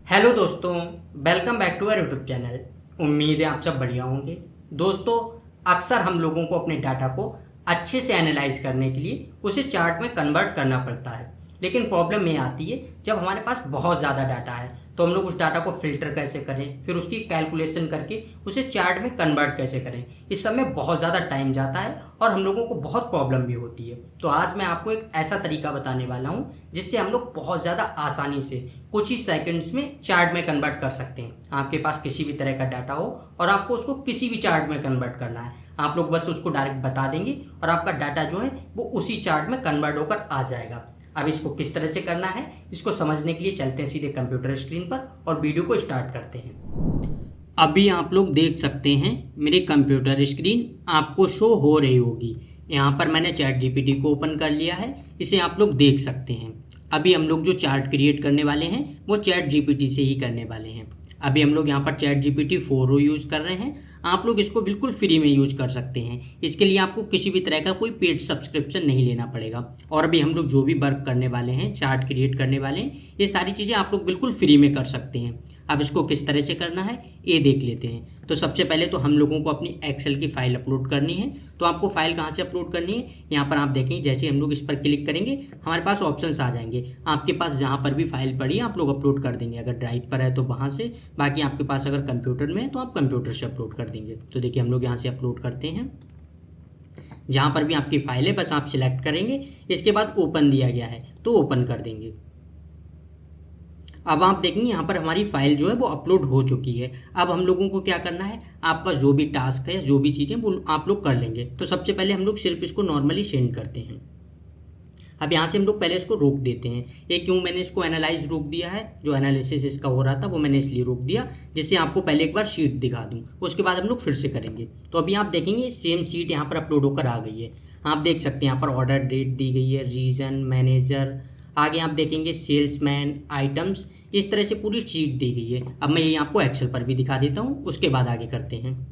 Hello दोस्तों, welcome back to our YouTube channel. उम्मीद है आप सब बढ़िया होंगे। दोस्तों, अक्सर हम लोगों को अपने डाटा को अच्छे से एनालाइज करने के लिए उसे चार्ट में कन्वर्ट करना पड़ता है, लेकिन प्रॉब्लम ये आती है जब हमारे पास बहुत ज़्यादा डाटा है तो हम लोग उस डाटा को फिल्टर कैसे करें, फिर उसकी कैलकुलेशन करके उसे चार्ट में कन्वर्ट कैसे करें। इस सब में बहुत ज़्यादा टाइम जाता है और हम लोगों को बहुत प्रॉब्लम भी होती है। तो आज मैं आपको एक ऐसा तरीका बताने वाला हूँ जिससे हम लोग बहुत ज़्यादा आसानी से कुछ ही सेकंड्स में चार्ट में कन्वर्ट कर सकते हैं। आपके पास किसी भी तरह का डाटा हो और आपको उसको किसी भी चार्ट में कन्वर्ट करना है, आप लोग बस उसको डायरेक्ट बता देंगे और आपका डाटा जो है वो उसी चार्ट में कन्वर्ट होकर आ जाएगा। अब इसको किस तरह से करना है, इसको समझने के लिए चलते हैं सीधे कंप्यूटर स्क्रीन पर और वीडियो को स्टार्ट करते हैं। अभी आप लोग देख सकते हैं मेरी कंप्यूटर स्क्रीन आपको शो हो रही होगी। यहाँ पर मैंने चैट जीपीटी को ओपन कर लिया है, इसे आप लोग देख सकते हैं। अभी हम लोग जो चार्ट क्रिएट करने वाले हैं वो चैट जीपीटी से ही करने वाले हैं। अभी हम लोग यहाँ पर चैट जीपीटी 4o यूज़ कर रहे हैं। आप लोग इसको बिल्कुल फ्री में यूज कर सकते हैं। इसके लिए आपको किसी भी तरह का कोई पेड सब्सक्रिप्शन नहीं लेना पड़ेगा। और अभी हम लोग जो भी वर्क करने वाले हैं, चार्ट क्रिएट करने वाले हैं, ये सारी चीज़ें आप लोग बिल्कुल फ्री में कर सकते हैं। अब इसको किस तरह से करना है ये देख लेते हैं। तो सबसे पहले तो हम लोगों को अपनी एक्सेल की फ़ाइल अपलोड करनी है। तो आपको फ़ाइल कहाँ से अपलोड करनी है, यहाँ पर आप देखेंगे जैसे हम लोग इस पर क्लिक करेंगे हमारे पास ऑप्शंस आ जाएंगे। आपके पास जहाँ पर भी फाइल पड़ी है आप लोग अपलोड कर देंगे। अगर ड्राइव पर है तो वहाँ से, बाकी आपके पास अगर कंप्यूटर में है तो आप कंप्यूटर से अपलोड कर देंगे। तो देखिए हम लोग यहाँ से अपलोड करते हैं। जहाँ पर भी आपकी फाइल है बस आप सिलेक्ट करेंगे, इसके बाद ओपन दिया गया है तो ओपन कर देंगे। अब आप देखेंगे यहाँ पर हमारी फाइल जो है वो अपलोड हो चुकी है। अब हम लोगों को क्या करना है, आपका जो भी टास्क है, जो भी चीज़ें वो आप लोग कर लेंगे। तो सबसे पहले हम लोग सिर्फ इसको नॉर्मली सेंड करते हैं। अब यहाँ से हम लोग पहले इसको रोक देते हैं। ये क्यों मैंने इसको एनालाइज रोक दिया है, जो एनालिसिस इसका हो रहा था वो मैंने इसलिए रोक दिया जिससे आपको पहले एक बार शीट दिखा दूँ, उसके बाद हम लोग फिर से करेंगे। तो अभी आप देखेंगे सेम शीट यहाँ पर अपलोड होकर आ गई है। आप देख सकते हैं यहाँ पर ऑर्डर डेट दी गई है, रीजन, मैनेजर, आगे आप देखेंगे सेल्समैन, आइटम्स, इस तरह से पूरी शीट दी गई है। अब मैं ये आपको एक्सेल पर भी दिखा देता हूँ, उसके बाद आगे करते हैं।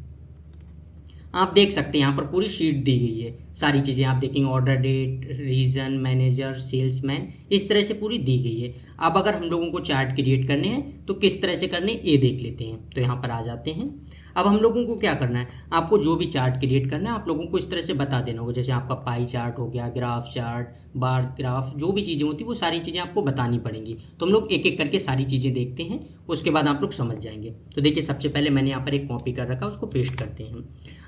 आप देख सकते हैं यहाँ पर पूरी शीट दी गई है, सारी चीज़ें आप देखेंगे, order date, reason, manager, salesman, इस तरह से पूरी दी गई है। अब अगर हम लोगों को चार्ट क्रिएट करने हैं तो किस तरह से करने ये देख लेते हैं। तो यहाँ पर आ जाते हैं। अब हम लोगों को क्या करना है, आपको जो भी चार्ट क्रिएट करना है आप लोगों को इस तरह से बता देना होगा। जैसे आपका पाई चार्ट हो गया, ग्राफ चार्ट, बार ग्राफ, जो भी चीज़ें होती हैं वो सारी चीज़ें आपको बतानी पड़ेंगी। तो हम लोग एक एक करके सारी चीज़ें देखते हैं, उसके बाद आप लोग समझ जाएंगे। तो देखिए सबसे पहले मैंने यहाँ पर एक कॉपी कर रखा, उसको पेस्ट करते हैं।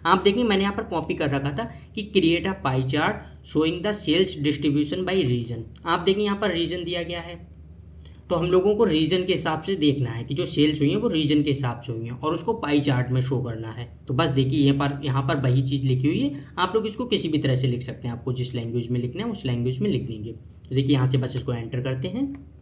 आप देखेंगे मैंने यहाँ पर कॉपी कर रखा था कि create a pie chart showing the sales distribution by region. आप देखेंगे यहाँ पर रीजन दिया गया है, तो हम लोगों को रीजन के हिसाब से देखना है कि जो सेल्स हुई हैं वो रीजन के हिसाब से हुई हैं और उसको पाई चार्ट में शो करना है। तो बस देखिए यहाँ पर वही चीज़ लिखी हुई है। आप लोग इसको किसी भी तरह से लिख सकते हैं, आपको जिस लैंग्वेज में लिखना है उस लैंग्वेज में लिख देंगे। तो देखिए यहाँ से बस इसको एंटर करते हैं।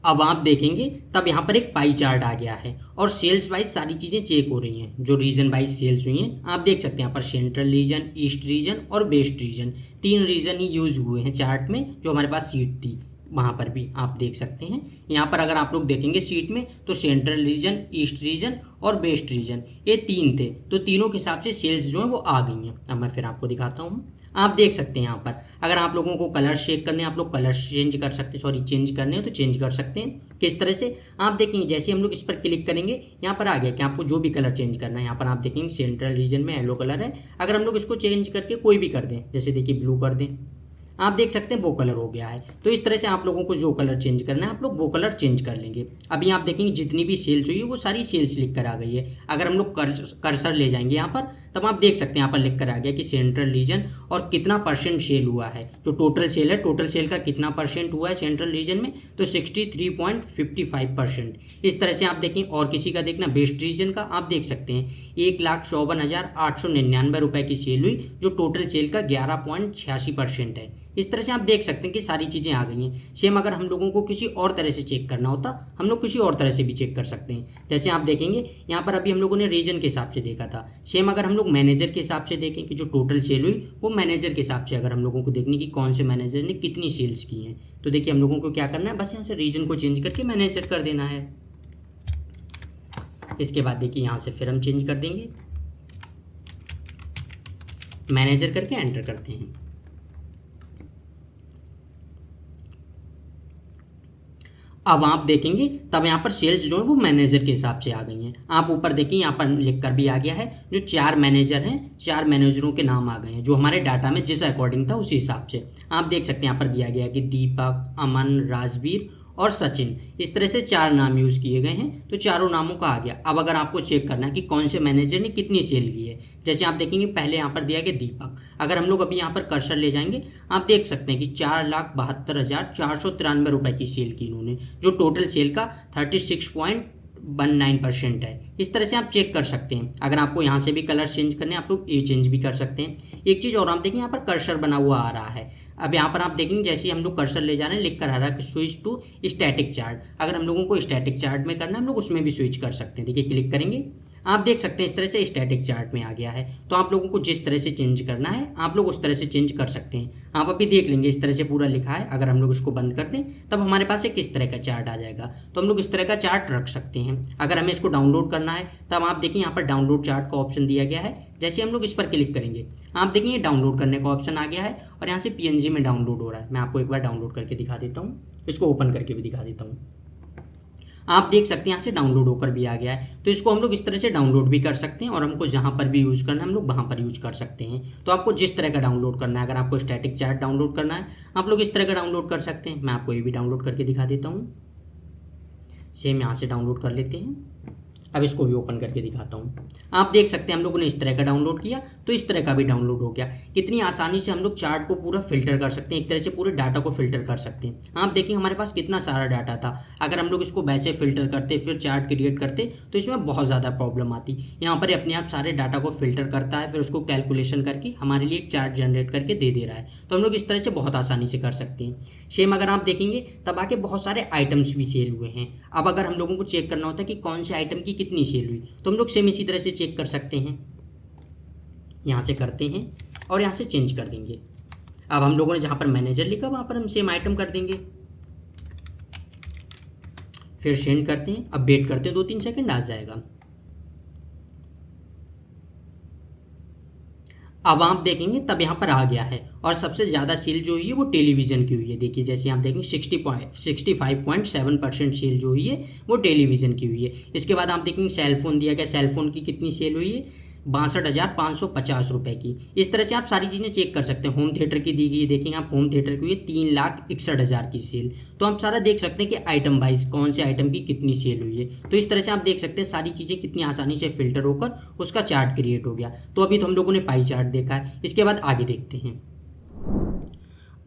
अब आप देखेंगे तब यहाँ पर एक पाई चार्ट आ गया है और सेल्स वाइज सारी चीज़ें चेक हो रही हैं, जो रीजन वाइज सेल्स हुई हैं। आप देख सकते हैं यहाँ पर सेंट्रल रीजन, ईस्ट रीजन और वेस्ट रीजन, 3 रीजन ही यूज़ हुए हैं चार्ट में। जो हमारे पास सीट थी वहाँ पर भी आप देख सकते हैं। यहाँ पर अगर आप लोग देखेंगे सीट में तो सेंट्रल रीजन, ईस्ट रीजन और वेस्ट रीजन, ये 3 थे। तो तीनों के हिसाब से सेल्स जो है वो आ गई हैं। अब मैं फिर आपको दिखाता हूँ। आप देख सकते हैं यहाँ पर अगर आप लोगों को कलर चेक करने हैं, आप लोग कलर चेंज कर सकते हैं, चेंज करने हैं तो चेंज कर सकते हैं। किस तरह से आप देखेंगे, जैसे हम लोग इस पर क्लिक करेंगे यहाँ पर आ गया कि आपको जो भी कलर चेंज करना है। यहाँ पर आप देखेंगे सेंट्रल रीजन में येलो कलर है, अगर हम लोग इसको चेंज करके कोई भी कर दें, जैसे देखिए ब्लू कर दें, आप देख सकते हैं वो कलर हो गया है। तो इस तरह से आप लोगों को जो कलर चेंज करना है आप लोग वो कलर चेंज कर लेंगे। अभी आप देखेंगे जितनी भी सेल्स हुई है वो सारी सेल्स लिख कर आ गई है। अगर हम लोग कर्सर ले जाएंगे यहाँ पर तब आप देख सकते हैं यहाँ पर लिख कर आ गया कि सेंट्रल रीजन और कितना परसेंट सेल हुआ है। जो टोटल सेल है, टोटल सेल का कितना परसेंट हुआ है सेंट्रल रीजन में, तो 63.55%। इस तरह से आप देखें। और किसी का देखना वेस्ट रीजन का, आप देख सकते हैं 1,54,899 रुपये की सेल हुई, जो टोटल सेल का 11.86% है। इस तरह से आप देख सकते हैं कि सारी चीज़ें आ गई हैं। सेम अगर हम लोगों को किसी और तरह से चेक करना होता हम लोग किसी और तरह से भी चेक कर सकते हैं। जैसे आप देखेंगे यहाँ पर अभी हम लोगों ने रीजन के हिसाब से देखा था। सेम अगर हम लोग मैनेजर के हिसाब से देखें कि जो टोटल सेल हुई वो मैनेजर के हिसाब से अगर हम लोगों को देखने की कौन से मैनेजर ने कितनी सेल्स की हैं, तो देखिए हम लोगों को क्या करना है, बस यहाँ से रीजन को चेंज करके मैनेजर कर देना है। इसके बाद देखिए यहाँ से फिर हम चेंज कर देंगे, मैनेजर करके एंटर करते हैं। अब आप देखेंगे तब यहाँ पर सेल्स जो है वो मैनेजर के हिसाब से आ गई हैं। आप ऊपर देखिए यहाँ पर लिख कर भी आ गया है, जो 4 मैनेजर हैं, 4 मैनेजरों के नाम आ गए हैं जो हमारे डाटा में जिस अकॉर्डिंग था उसी हिसाब से। आप देख सकते हैं यहाँ पर दिया गया है कि दीपक, अमन, राजवीर और सचिन, इस तरह से 4 नाम यूज़ किए गए हैं, तो चारों नामों का आ गया। अब अगर आपको चेक करना है कि कौन से मैनेजर ने कितनी सेल की है, जैसे आप देखेंगे पहले यहाँ पर दिया गया दीपक। अगर हम लोग अभी यहाँ पर कर्सर ले जाएंगे, आप देख सकते हैं कि 4,72,493 रुपये की सेल की इन्होंने, जो टोटल सेल का 36.19% है। इस तरह से आप चेक कर सकते हैं। अगर आपको यहाँ से भी कलर चेंज करने हैं, आप लोग ये चेंज भी कर सकते हैं। एक चीज़ और आप देखें, यहाँ पर कर्सर बना हुआ आ रहा है। अब यहाँ पर आप देखेंगे जैसे ही हम लोग कर्सर ले जा रहे हैं, लिख कर आ रहा है कि स्विच टू स्टैटिक चार्ट। अगर हम लोगों को स्टैटिक चार्ट में करना है, हम लोग उसमें भी स्विच कर सकते हैं। देखिए क्लिक करेंगे, आप देख सकते हैं इस तरह से स्टैटिक चार्ट में आ गया है। तो आप लोगों को जिस तरह से चेंज करना है, आप लोग उस तरह से चेंज कर सकते हैं। आप अभी देख लेंगे इस तरह से पूरा लिखा है। अगर हम लोग इसको बंद कर दें, तब हमारे पास एक किस तरह का चार्ट आ जाएगा। तो हम लोग इस तरह का चार्ट रख सकते हैं। अगर हमें इसको डाउनलोड करना है, तब आप देखिए यहाँ पर डाउनलोड चार्ट का ऑप्शन दिया गया है। जैसे हम लोग इस पर क्लिक करेंगे, आप देखिए डाउनलोड करने का ऑप्शन आ गया है और यहाँ से PNG में डाउनलोड हो रहा है। मैं आपको एक बार डाउनलोड करके दिखा देता हूँ, इसको ओपन करके भी दिखा देता हूँ। आप देख सकते हैं यहाँ से डाउनलोड होकर भी आ गया है। तो इसको हम लोग इस तरह से डाउनलोड भी कर सकते हैं और हमको जहाँ पर भी यूज़ करना है, हम लोग वहाँ पर यूज़ कर सकते हैं। तो आपको जिस तरह का डाउनलोड करना है, अगर आपको स्टैटिक चार्ट डाउनलोड करना है, आप लोग इस तरह का डाउनलोड कर सकते हैं। मैं आपको ये भी डाउनलोड करके दिखा देता हूँ। सेम यहाँ से डाउनलोड कर लेते हैं। अब इसको भी ओपन करके दिखाता हूँ। आप देख सकते हैं हम लोगों ने इस तरह का डाउनलोड किया, तो इस तरह का भी डाउनलोड हो गया। कितनी आसानी से हम लोग चार्ट को पूरा फिल्टर कर सकते हैं, एक तरह से पूरे डाटा को फिल्टर कर सकते हैं। आप देखिए हमारे पास कितना सारा डाटा था। अगर हम लोग इसको वैसे फिल्टर करते फिर चार्ट क्रिएट करते, तो इसमें बहुत ज़्यादा प्रॉब्लम आती। यहाँ पर अपने आप सारे डाटा को फिल्टर करता है, फिर उसको कैलकुलेशन करके हमारे लिए एक चार्ट जनरेट करके दे दे रहा है। तो हम लोग इस तरह से बहुत आसानी से कर सकते हैं। सेम अगर आप देखेंगे, तब आके बहुत सारे आइटम्स भी सेल हुए हैं। अब अगर हम लोगों को चेक करना होता है कि कौन से आइटम की कितनी सेल हुई, तो हम लोग सेम इसी तरह से चेक कर सकते हैं। यहाँ से करते हैं और यहाँ से चेंज कर देंगे। अब हम लोगों ने जहाँ पर मैनेजर लिखा, वहाँ पर हम सेम आइटम कर देंगे, फिर सेंड करते हैं। अब वेट करते हैं, 2-3 सेकंड आ जाएगा। अब आप देखेंगे तब यहाँ पर आ गया है और सबसे ज़्यादा सेल जो हुई है वो टेलीविज़न की हुई है। देखिए जैसे आप देखेंगे 65.7% सेल जो हुई है वो टेलीविज़न की हुई है। इसके बाद आप देखेंगे सेलफोन दिया गया, सेलफोन की कितनी सेल हुई है, 62,550 रुपये की। इस तरह से आप सारी चीज़ें चेक कर सकते हैं। होम थिएटर की दी गई, देखेंगे आप होम थिएटर की हुई 3,61,000 की सेल। तो आप सारा देख सकते हैं कि आइटम वाइज कौन से आइटम की कितनी सेल हुई है। तो इस तरह से आप देख सकते हैं सारी चीज़ें कितनी आसानी से फिल्टर होकर उसका चार्ट क्रिएट हो गया। तो अभी तो हम लोगों ने पाई चार्ट देखा है, इसके बाद आगे देखते हैं।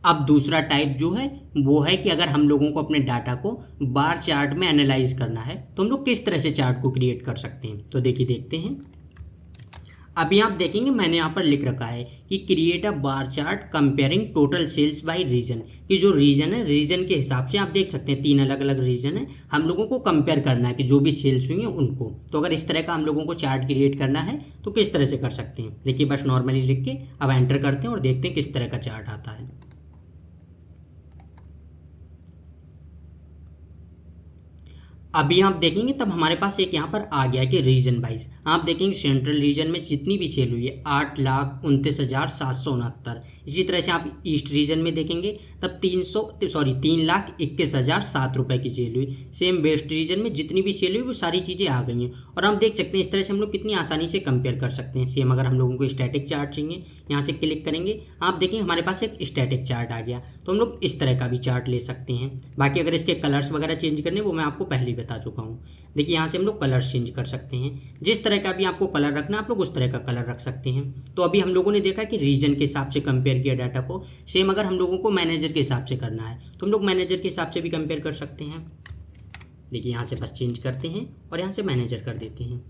अब दूसरा टाइप जो है वो है कि अगर हम लोगों को अपने डाटा को बार चार्ट में एनालाइज करना है, तो हम लोग किस तरह से चार्ट को क्रिएट कर सकते हैं। तो देखिए देखते हैं। अभी आप देखेंगे मैंने यहाँ पर लिख रखा है कि create a bar chart comparing total sales by region, कि जो रीजन है रीजन के हिसाब से आप देख सकते हैं 3 अलग अलग रीजन है, हम लोगों को कंपेयर करना है कि जो भी सेल्स हुई हैं उनको। तो अगर इस तरह का हम लोगों को चार्ट क्रिएट करना है तो किस तरह से कर सकते हैं। देखिए बस नॉर्मली लिख के अब एंटर करते हैं और देखते हैं किस तरह का चार्ट आता है। अभी आप देखेंगे तब हमारे पास एक यहाँ पर आ गया कि रीजन वाइज आप देखेंगे सेंट्रल रीजन में जितनी भी सेल हुई है 8,29,769। इसी तरह से आप ईस्ट रीजन में देखेंगे तब 3,21,007 रुपये की सेल हुई। सेम वेस्ट रीजन में जितनी भी सेल हुई वो सारी चीज़ें आ गई हैं। और हम देख सकते हैं इस तरह से हम लोग कितनी आसानी से कंपेयर कर सकते हैं। सेम अगर हम लोगों को स्टैटिक चार्ट चाहिए, यहाँ से क्लिक करेंगे, आप देखेंगे हमारे पास एक स्टैटिक चार्ट आ गया। तो हम लोग इस तरह का भी चार्ट ले सकते हैं। बाकी अगर इसके कलर्स वगैरह चेंज करने वो मैं आपको पहले बता चुका हूँ। देखिए यहाँ से हम लोग कलर्स चेंज कर सकते हैं। जिस तरह का भी आपको कलर रखना है आप लोग उस तरह का कलर रख सकते हैं। तो अभी हम लोगों ने देखा कि रीजन के हिसाब से कंपेयर किया डाटा को। सेम अगर हम लोगों को मैनेजर के हिसाब से करना है तो हम लोग मैनेजर के हिसाब से भी कंपेयर कर सकते हैं। देखिए यहाँ से बस चेंज करते हैं और यहाँ से मैनेजर कर देते हैं।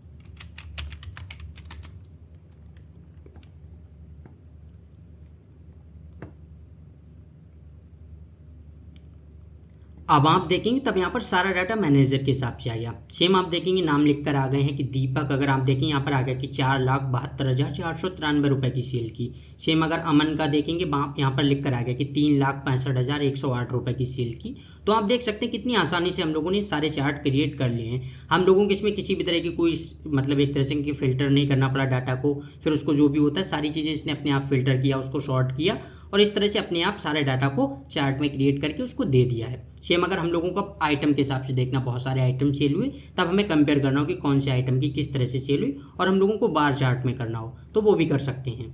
अब आप देखेंगे तब यहाँ पर सारा डाटा मैनेजर के हिसाब से आ गया। सेम आप देखेंगे नाम लिख कर आ गए हैं कि दीपक, अगर आप देखें यहाँ पर आ गया कि 4,72,493 रुपये की सेल की। सेम अगर अमन का देखेंगे यहाँ पर लिख कर आ गया कि 3,65,108 रुपये की सेल की। तो आप देख सकते हैं कितनी आसानी से हम लोगों ने सारे चार्ट क्रिएट कर लिए हैं। हम लोगों को इसमें किसी भी तरह की कोई मतलब एक तरह से फिल्टर नहीं करना पड़ा डाटा को। फिर उसको जो भी होता है सारी चीज़ें इसने अपने आप फिल्टर किया, उसको शॉर्ट किया और इस तरह से अपने आप सारे डाटा को चार्ट में क्रिएट करके उसको दे दिया है। सेम अगर हम लोगों को आइटम के हिसाब से देखना, बहुत सारे आइटम सेल हुए, तब हमें कंपेयर करना हो कि कौन से आइटम की किस तरह से सेल हुई, और हम लोगों को बार चार्ट में करना हो तो वो भी कर सकते हैं।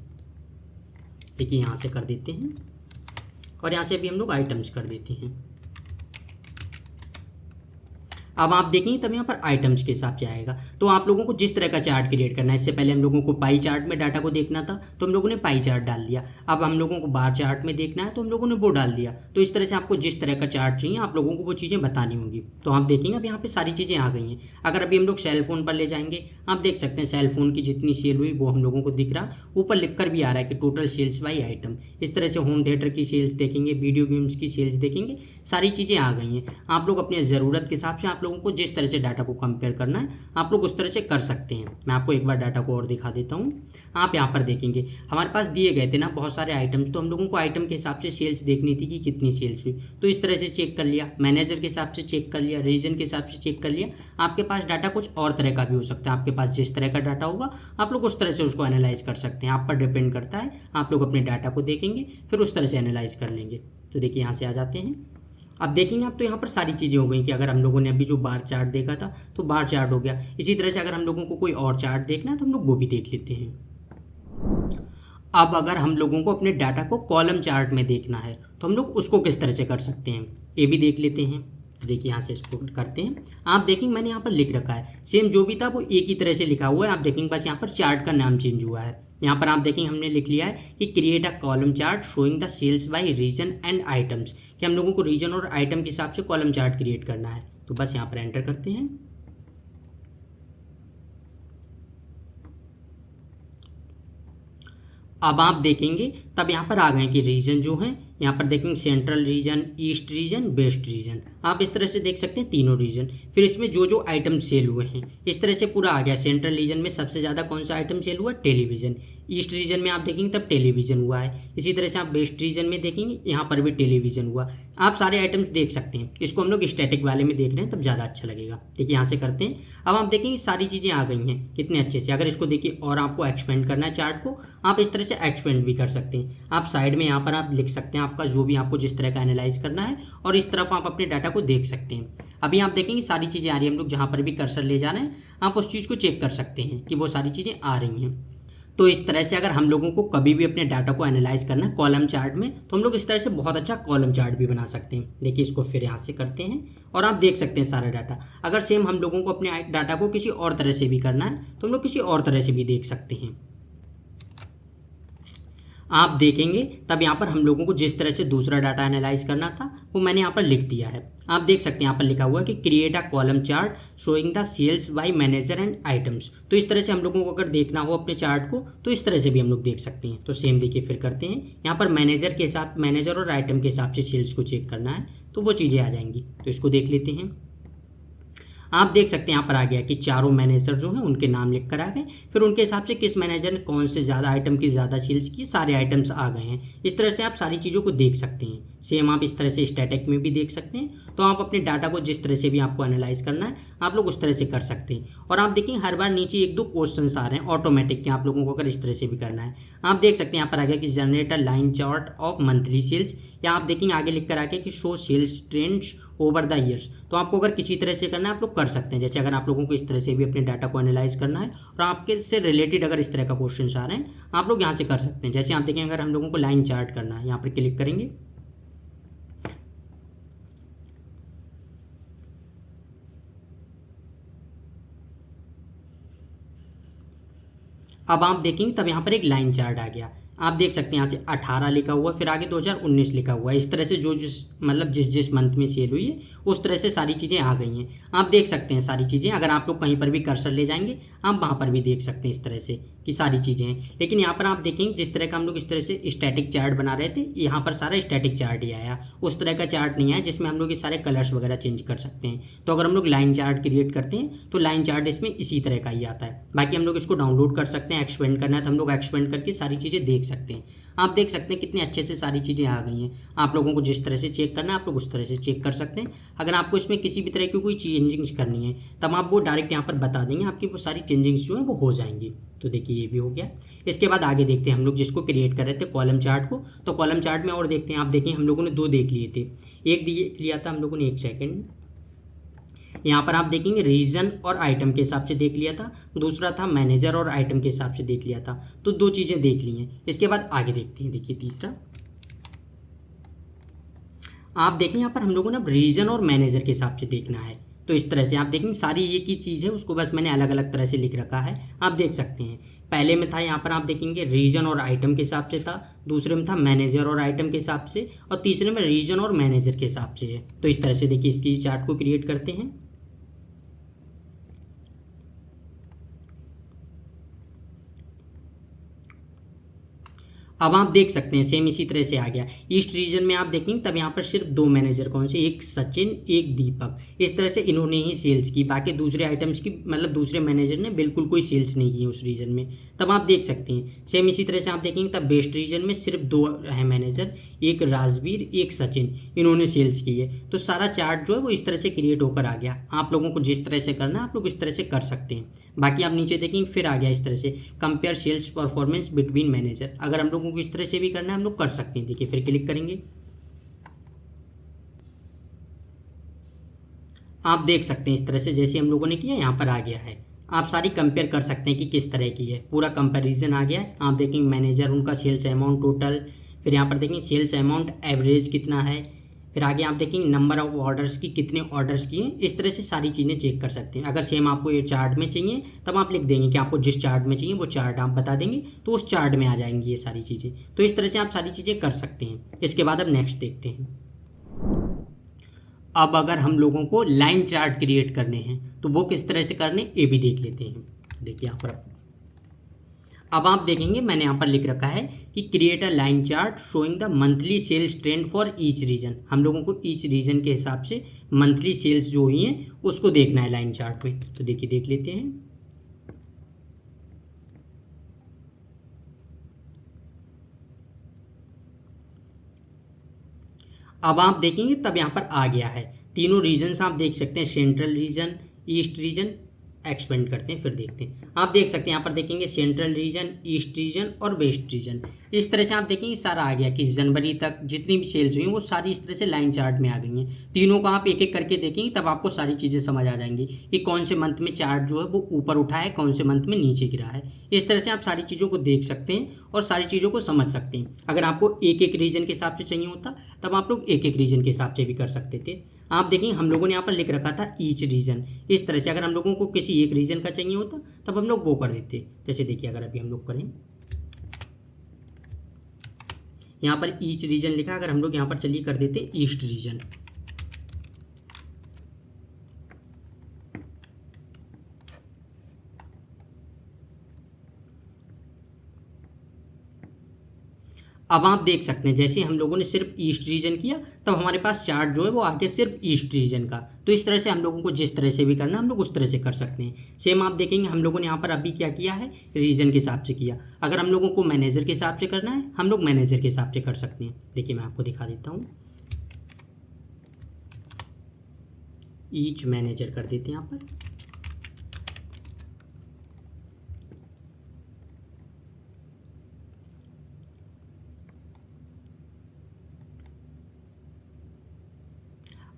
देखिए यहाँ से कर देते हैं और यहाँ से अभी हम लोग आइटम्स कर देते हैं। अब आप देखेंगे तब यहाँ पर आइटम्स के हिसाब से आएगा। तो आप लोगों को जिस तरह का चार्ट क्रिएट करना है, इससे पहले हम लोगों को पाई चार्ट में डाटा को देखना था तो हम लोगों ने पाई चार्ट डाल दिया। अब हम लोगों को बार चार्ट में देखना है तो हम लोगों ने वो डाल दिया। तो इस तरह से आपको जिस तरह का चार्ट चाहिए आप लोगों को वो चीज़ें बतानी होंगी। तो आप देखेंगे अब यहाँ पर सारी चीज़ें आ गई हैं। अगर अभी हम लोग सेल फोन पर ले जाएंगे, आप देख सकते हैं सेल फोन की जितनी सेल हुई वो हम लोगों को दिख रहा, ऊपर लिख कर भी आ रहा है कि टोटल सेल्स बाई आइटम। इस तरह से होम थिएटर की सेल्स देखेंगे, वीडियो गेम्स की सेल्स देखेंगे, सारी चीज़ें आ गई हैं। आप लोग अपने ज़रूरत के हिसाब से आप लोगों को जिस तरह से डाटा को कंपेयर करना है आप लोग उस तरह से कर सकते हैं। मैं आपको एक बार डाटा को और दिखा देता हूं। आप यहां पर देखेंगे हमारे पास दिए गए थे ना बहुत सारे आइटम्स, तो हम लोगों को आइटम के हिसाब से सेल्स देखनी थी कि कितनी सेल्स हुई। तो इस तरह से चेक कर लिया, मैनेजर के हिसाब से चेक कर लिया, रीजन के हिसाब से चेक कर लिया। आपके पास डाटा कुछ और तरह का भी हो सकता है। आपके पास जिस तरह का डाटा होगा आप लोग उस तरह से उसको एनालाइज कर सकते हैं। आप पर डिपेंड करता है। आप लोग अपने डाटा को देखेंगे फिर उस तरह से एनालाइज कर लेंगे। तो देखिए यहाँ से आ जाते हैं। अब देखेंगे आप तो यहाँ पर सारी चीज़ें हो गई कि अगर हम लोगों ने अभी जो बार चार्ट देखा था तो बार चार्ट हो गया। इसी तरह से अगर हम लोगों को कोई और चार्ट देखना है तो हम लोग वो भी देख लेते हैं। अब अगर हम लोगों को अपने डाटा को कॉलम चार्ट में देखना है तो हम लोग उसको किस तरह से कर सकते हैं ये भी देख लेते हैं। तो देखिए यहाँ से इसको करते हैं। आप देखेंगे मैंने यहाँ पर लिख रखा है सेम जो भी था वो एक ही तरह से लिखा हुआ है। आप देखेंगे बस यहाँ पर चार्ट का नाम चेंज हुआ है। यहाँ पर आप देखेंगे हमने लिख लिया है कि create a column chart showing the sales by region and items, कि हम लोगों को रीजन और आइटम के हिसाब से कॉलम चार्ट क्रिएट करना है। तो बस यहाँ पर एंटर करते हैं। अब आप देखेंगे तब यहाँ पर आ गए कि रीजन जो है यहाँ पर देखेंगे central region, east region, west region. आप इस तरह से देख सकते हैं तीनों रीजन। फिर इसमें जो जो आइटम सेल हुए हैं इस तरह से पूरा आ गया। सेंट्रल रीजन में सबसे ज़्यादा कौन सा आइटम सेल हुआ? टेलीविज़न। ईस्ट रीजन में आप देखेंगे तब टेलीविज़न हुआ है। इसी तरह से आप वेस्ट रीजन में देखेंगे यहाँ पर भी टेलीविज़न हुआ। आप सारे आइटम्स देख सकते हैं। इसको हम लोग स्टैटिक वाले में देख रहे हैं तब ज़्यादा अच्छा लगेगा। देखिए यहाँ से करते हैं। अब आप देखेंगे सारी चीज़ें आ गई हैं कितने अच्छे से। अगर इसको देखिए और आपको एक्सपेंड करना है चार्ट को, आप इस तरह से एक्सपेंड भी कर सकते हैं। आप साइड में यहाँ पर आप लिख सकते हैं आपका जो भी आपको जिस तरह का एनालाइज करना है, और इस तरफ आप अपने डाटा को देख सकते हैं। अभी आप देखेंगे सारी चीज़ें आ रही हैं। हम लोग जहाँ पर भी कर्सर ले जा रहे हैं आप उस चीज़ को चेक कर सकते हैं कि वो सारी चीज़ें आ रही हैं। तो इस तरह से अगर हम लोगों को कभी भी अपने डाटा को एनालाइज करना है कॉलम चार्ट में तो हम लोग इस तरह से बहुत अच्छा कॉलम चार्ट भी बना सकते हैं। देखिए इसको फिर यहाँ से करते हैं और आप देख सकते हैं सारा डाटा। अगर सेम हम लोगों को अपने डाटा को किसी और तरह से भी करना है तो हम लोग किसी और तरह से भी देख सकते हैं। आप देखेंगे तब यहाँ पर हम लोगों को जिस तरह से दूसरा डाटा एनालाइज करना था वो मैंने यहाँ पर लिख दिया है। आप देख सकते हैं यहाँ पर लिखा हुआ है कि create a column chart showing the sales by manager and items. तो इस तरह से हम लोगों को अगर देखना हो अपने चार्ट को तो इस तरह से भी हम लोग देख सकते हैं। तो सेम देखिए फिर करते हैं। यहाँ पर मैनेजर के साथ मैनेजर और आइटम के हिसाब से सेल्स को चेक करना है तो वो चीज़ें आ जाएंगी। तो इसको देख लेते हैं। आप देख सकते हैं यहाँ पर आ गया कि चारों मैनेजर जो हैं उनके नाम लिख कर आ गए। फिर उनके हिसाब से किस मैनेजर ने कौन से ज़्यादा आइटम की ज़्यादा सेल्स की, सारे आइटम्स आ गए हैं। इस तरह से आप सारी चीज़ों को देख सकते हैं। सेम आप इस तरह से स्टैटिक में भी देख सकते हैं। तो आप अपने डाटा को जिस तरह से भी आपको एनालाइज करना है आप लोग उस तरह से कर सकते हैं। और आप देखेंगे हर बार नीचे एक दो क्वेश्चंस आ रहे हैं ऑटोमेटिक के, आप लोगों को अगर इस तरह से भी करना है। आप देख सकते हैं यहाँ पर आ गया कि generate a line chart of monthly sales, या आप देखेंगे आगे लिख कर आ गया कि show sales trends over the years. तो आपको अगर किसी तरह से करना है आप लोग कर सकते हैं। जैसे अगर आप लोगों को इस तरह से भी अपने डाटा को एनालाइज करना है और आपके से रिलेटेड अगर इस तरह का क्वेश्चंस आ रहे हैं आप लोग यहाँ से कर सकते हैं। जैसे आप देखें अगर हम लोगों को लाइन चार्ट करना है, यहाँ पर क्लिक करेंगे। अब आप देखेंगे तब यहाँ पर एक लाइन चार्ट आ गया। आप देख सकते हैं यहाँ से 18 लिखा हुआ, फिर आगे 2019 लिखा हुआ है। इस तरह से जो जिस मतलब जिस मंथ में सेल हुई है उस तरह से सारी चीज़ें आ गई हैं। आप देख सकते हैं सारी चीज़ें। अगर आप लोग कहीं पर भी कर्सर ले जाएंगे आप वहाँ पर भी देख सकते हैं इस तरह से कि सारी चीज़ें हैं। लेकिन यहाँ पर आप देखेंगे जिस तरह का हम लोग इस तरह से स्टैटिक चार्ट बना रहे थे, यहाँ पर सारा स्टैटिक चार्ट ही आया। उस तरह का चार्ट नहीं आया जिसमें हम लोग ये सारे कलर्स वगैरह चेंज कर सकते हैं। तो अगर हम लोग लाइन चार्ट क्रिएट करते हैं तो लाइन चार्ट इसमें इसी तरह का ही आता है। बाकी हम लोग इसको डाउनलोड कर सकते हैं। एक्सपेंड करना है तो हम लोग एक्सपेंड करके सारी चीज़ें देख सकते हैं। आप देख सकते हैं कितने अच्छे से सारी चीज़ें आ गई हैं। आप लोगों को जिस तरह से चेक करना है आप लोग उस तरह से चेक कर सकते हैं। अगर आपको इसमें किसी भी तरह की कोई चेंजिंग्स करनी है तब आप वो डायरेक्ट यहाँ पर बता देंगे, आपकी वो सारी चेंजिंग्स जो है वो हो जाएंगी। तो देखिए ये भी हो गया। इसके बाद आगे देखते हैं हम लोग जिसको क्रिएट कर रहे थे कॉलम चार्ट को। तो कॉलम चार्ट में और देखते हैं। आप देखिए हम लोगों ने 2 देख लिए थे। एक लिया था हम लोगों ने, एक सेकेंड, यहाँ पर आप देखेंगे रीजन और आइटम के हिसाब से देख लिया था। दूसरा था मैनेजर और आइटम के हिसाब से देख लिया था। तो 2 चीज़ें देख ली हैं। इसके बाद आगे देखते हैं। देखिए तीसरा आप देखें यहाँ पर हम लोगों ने अब रीजन और मैनेजर के हिसाब से देखना है। तो इस तरह से आप देखेंगे सारी एक ही चीज़ है, उसको बस मैंने अलग अलग तरह से लिख रखा है। आप देख सकते हैं पहले में था यहाँ पर आप देखेंगे रीजन और आइटम के हिसाब से था, दूसरे में था मैनेजर और आइटम के हिसाब से, और तीसरे में रीजन और मैनेजर के हिसाब से है। तो इस तरह से देखिए इसकी चार्ट को क्रिएट करते हैं। अब आप देख सकते हैं सेम इसी तरह से आ गया। ईस्ट रीजन में आप देखेंगे तब यहाँ पर सिर्फ 2 मैनेजर कौन से, एक सचिन एक दीपक। इस तरह से इन्होंने ही सेल्स की, बाकी दूसरे आइटम्स की मतलब दूसरे मैनेजर ने बिल्कुल कोई सेल्स नहीं की उस रीजन में। तब आप देख सकते हैं सेम इसी तरह से आप देखेंगे तब वेस्ट रीजन में सिर्फ 2 हैं मैनेजर, एक राजवीर एक सचिन, इन्होंने सेल्स की है। तो सारा चार्ट जो है वो इस तरह से क्रिएट होकर आ गया। आप लोगों को जिस तरह से करना है आप लोग इस तरह से कर सकते हैं। बाकी आप नीचे देखेंगे फिर आ गया इस तरह से compare sales performance between manager. अगर हम लोगों को इस तरह से भी करना है हम लोग कर सकते हैं। देखिए फिर क्लिक करेंगे, आप देख सकते हैं इस तरह से जैसे हम लोगों ने किया यहाँ पर आ गया है। आप सारी कंपेयर कर सकते हैं कि किस तरह की है, पूरा कंपैरिजन आ गया है। आप देखेंगे मैनेजर उनका सेल्स अमाउंट टोटल, फिर यहाँ पर देखेंगे सेल्स अमाउंट एवरेज कितना है, फिर आगे आप देखेंगे नंबर ऑफ ऑर्डर्स की, कितने ऑर्डर्स किए। इस तरह से सारी चीज़ें चेक कर सकते हैं। अगर सेम आपको ये चार्ट में चाहिए तब आप लिख देंगे कि आपको जिस चार्ट में चाहिए वो चार्ट आप बता देंगे, तो उस चार्ट में आ जाएंगी ये सारी चीज़ें। तो इस तरह से आप सारी चीज़ें कर सकते हैं। इसके बाद अब नेक्स्ट देखते हैं। अब अगर हम लोगों को लाइन चार्ट क्रिएट करने हैं तो वो किस तरह से करने ये भी देख लेते हैं। देखिए यहाँ पर अब आप देखेंगे मैंने यहाँ पर लिख रखा है कि create a line chart showing the monthly sales trend for each region. हम लोगों को ईच रीजन के हिसाब से मंथली सेल्स जो हुई हैं उसको देखना है लाइन चार्ट में। तो देखिए देख लेते हैं। अब आप देखेंगे तब यहाँ पर आ गया है। तीनों रीजन्स आप देख सकते हैं, central region, east region. Expand करते हैं फिर देखते हैं। आप देख सकते हैं यहाँ पर देखेंगे सेंट्रल रीजन, ईस्ट रीजन और वेस्ट रीजन। इस तरह से आप देखेंगे सारा आ गया कि जनवरी तक जितनी भी सेल्स हुई हैं वो सारी इस तरह से लाइन चार्ट में आ गई हैं। तीनों का आप एक एक करके देखेंगे तब आपको सारी चीज़ें समझ आ जाएंगी कि कौन से मंथ में चार्ट जो है वो ऊपर उठा है, कौन से मंथ में नीचे गिरा है। इस तरह से आप सारी चीज़ों को देख सकते हैं और सारी चीज़ों को समझ सकते हैं। अगर आपको एक एक रीजन के हिसाब से चाहिए होता तब आप लोग एक एक रीजन के हिसाब से भी कर सकते थे। आप देखेंगे हम लोगों ने यहाँ पर लिख रखा था ईच रीजन। इस तरह से अगर हम लोगों को किसी एक रीजन का चाहिए होता तब हम लोग वो कर देते। जैसे देखिए अगर अभी हम लोग करें यहाँ पर ईच रीजन लिखा, अगर हम लोग यहाँ पर चलिए कर देते ईस्ट रीजन। अब आप देख सकते हैं जैसे हम लोगों ने सिर्फ ईस्ट रीजन किया तब हमारे पास चार्ट जो है वो आगे सिर्फ ईस्ट रीजन का। तो इस तरह से हम लोगों को जिस तरह से भी करना हम लोग उस तरह से कर सकते हैं। सेम आप देखेंगे हम लोगों ने यहाँ पर अभी क्या किया है, रीजन के हिसाब से किया। अगर हम लोगों को मैनेजर के हिसाब से करना है हम लोग मैनेजर के हिसाब से कर सकते हैं। देखिए मैं आपको दिखा देता हूँ, ईच मैनेजर कर देते हैं यहाँ पर।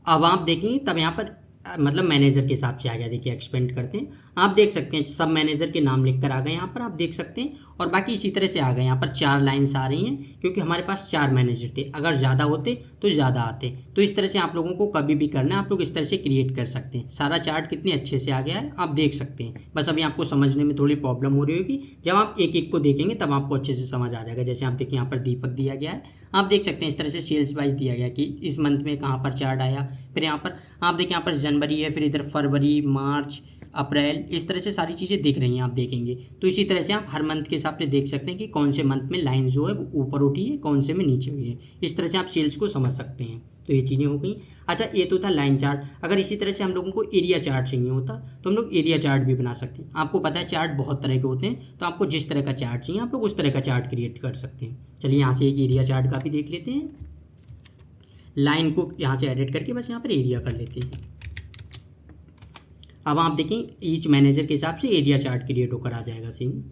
अब आप देखेंगे तब यहाँ पर मतलब मैनेजर के हिसाब से आ गया। देखिए एक्सपेंड करते हैं, आप देख सकते हैं सब मैनेजर के नाम लिखकर आ गए यहाँ पर, आप देख सकते हैं। और बाकी इसी तरह से आ गए। यहाँ पर 4 लाइन्स आ रही हैं क्योंकि हमारे पास 4 मैनेजर थे। अगर ज़्यादा होते तो ज़्यादा आते। तो इस तरह से आप लोगों को कभी भी करना है आप लोग इस तरह से क्रिएट कर सकते हैं। सारा चार्ट कितने अच्छे से आ गया है आप देख सकते हैं। बस अभी आपको समझने में थोड़ी प्रॉब्लम हो रही होगी, जब आप एक एक को देखेंगे तब आपको अच्छे से समझ आ जाएगा। जैसे आप देखिए यहाँ पर दीपक दिया गया है, आप देख सकते हैं इस तरह से सेल्स वाइज दिया गया कि इस मंथ में कहाँ पर चार्ट आया। फिर यहाँ पर आप देखिए यहाँ पर जनवरी है, फिर इधर फरवरी, मार्च, अप्रैल, इस तरह से सारी चीज़ें दिख रही हैं आप देखेंगे। तो इसी तरह से आप हर मंथ के हिसाब से देख सकते हैं कि कौन से मंथ में लाइन जो है वो ऊपर उठी है, कौन से में नीचे हुई है। इस तरह से आप सेल्स को समझ सकते हैं। तो तो ये चीज़ें हो गई। अच्छा, ये तो था लाइन चार्ट। अगर इसी तरह से हम लोगों को एरिया चार्ट चाहिए होता तो हम लोग एरिया चार्ट भी बना सकते हैं। आपको पता है चार्ट बहुत तरह के होते हैं, तो आपको जिस तरह का चार्ट चाहिए आप लोग उस तरह का चार्ट क्रिएट कर सकते हैं। चलिए यहाँ से एक एरिया चार्ट का भी देख लेते हैं। लाइन को यहाँ से एडिट करके बस यहाँ पर एरिया कर लेते हैं। अब आप देखें ईच मैनेजर के हिसाब से एरिया चार्ट क्रिएट होकर आ जाएगा सेम।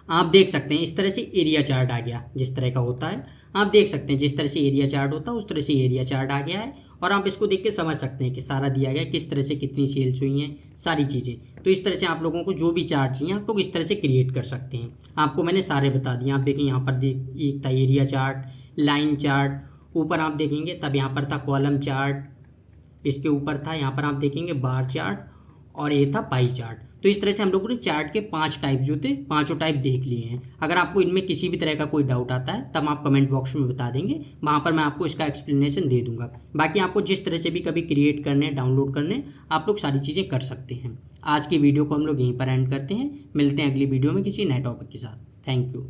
आप देख सकते हैं इस तरह से एरिया चार्ट आ गया, जिस तरह का होता है आप देख सकते हैं जिस तरह से एरिया चार्ट होता है उस तरह से एरिया चार्ट आ गया है। और आप इसको देख के समझ सकते हैं कि सारा दिया गया किस तरह से कितनी सेल्स हुई हैं सारी चीज़ें। तो इस तरह से आप लोगों को जो भी चार्ट चाहिए आप लोग इस तरह से क्रिएट कर सकते हैं। आपको मैंने सारे बता दिए। आप देखें यहाँ पर एक था एरिया चार्ट, लाइन चार्ट, ऊपर आप देखेंगे तब यहाँ पर था कॉलम चार्ट, इसके ऊपर था यहाँ पर आप देखेंगे बार चार्ट, और ये था पाई चार्ट। तो इस तरह से हम लोगों ने चार्ट के 5 टाइप जो थे पांचों टाइप देख लिए हैं। अगर आपको इनमें किसी भी तरह का कोई डाउट आता है तब आप कमेंट बॉक्स में बता देंगे, वहाँ पर मैं आपको इसका एक्सप्लेनेशन दे दूंगा। बाकी आपको जिस तरह से भी कभी क्रिएट करने डाउनलोड करने आप लोग सारी चीज़ें कर सकते हैं। आज की वीडियो को हम लोग यहीं पर एंड करते हैं। मिलते हैं अगली वीडियो में किसी नए टॉपिक के साथ। Thank you.